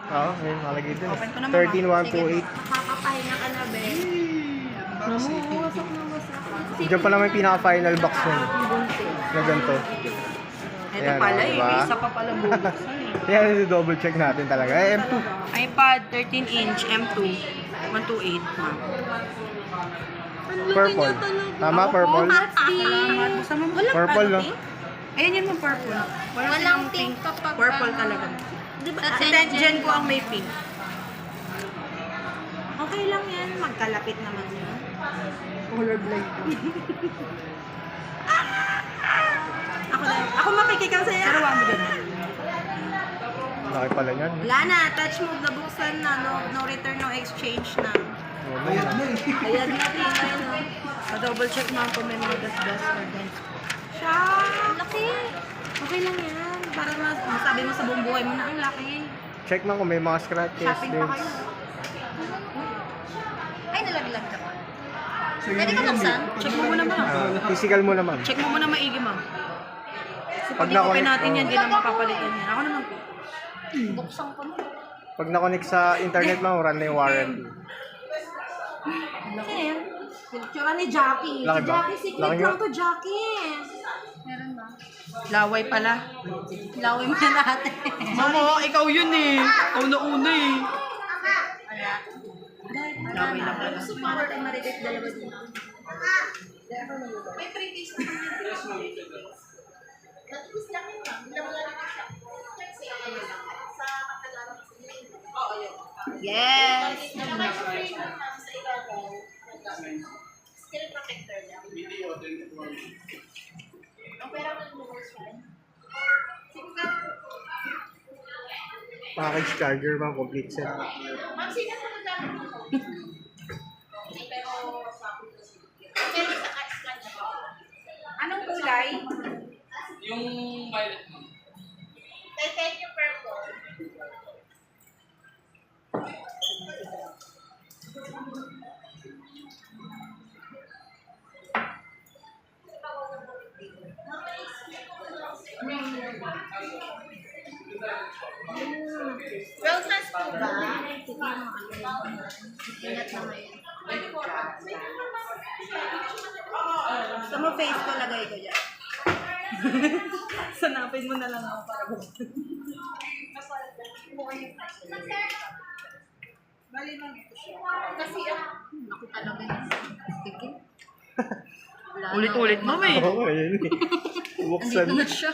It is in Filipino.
Oo, may malagay dun. Open ko naman, 13,128. Nakakapahinga ka na, be. Wasak na wasak. Diyan pala may pinaka-final box nun. Na ganito. Ito Ayan, pala diba? May isa pa pala bubuksan eh. Yan, double check natin talaga. M2. iPad 13-inch M2 128. Purple. Tama, purple. Salamat. Basta mo. Purple, no? Ayan yun yung purple. Walang pink kapag... Purple talaga. Diba? Sa 10th gen ko ang may pink. Okay lang yan. Magkalapit naman yun. Colorblind ko. Ako makikikaw sa'yo. Saruwa mo dyan. Laki pala yan. Wala na. Touch move. Nabuksan na. No return, no exchange na. Ayan. Ayan na rin. Ayun, no. Double check mo kung may mga gas or guys. Siya. Laki. Okay lang yan. Para masabi mo sa buong buhay mo na ang laki. Check mo kung may mga scratches. Shopping pa dents. kayo. Ay, nalaglag ka pa. Pwede ka buksan? Check mo muna ma'am. Physical mo naman. Check mo muna maigi ma'am. Kasi Pag pag i-open na-connect, natin yan, di na mapapalitan yan. Ako naman po. Buksan ko na. Pag na-connect sa internet mo, run na yung warranty. Sino yan? Picture ni Jackie. Laki Si ba? Jackie, secret Laki lang nga. to, Jackie. Meron ba? Laway pala. Lawin mo na natin. Mamo, ikaw yun eh. Ikaw na una eh. Laway lang pala. Gusto pa natin ma-relate dalawa dito. May previous na natubos lang yun, ma'am. Hindi naman lang sa katagalan. Oo, yun. Yes! Skill protector lang. Ang pera mo yung Package charger ba? Complete set. ma'am, sino ka nagdala mo? Pero sa scan niya ba? Anong kulay? Yung violet mo. Titanium purple. Well, trans po ba? Ingat na ngayon. Gusto mo face ko, lagay ko dyan. Sanapin mo na lang ako para buksan. Bali lang ito siya. Kasi naku talaga yun. Sticky. Ulit-ulit mo eh. Oo, ayun eh. Buksan. Andito na siya.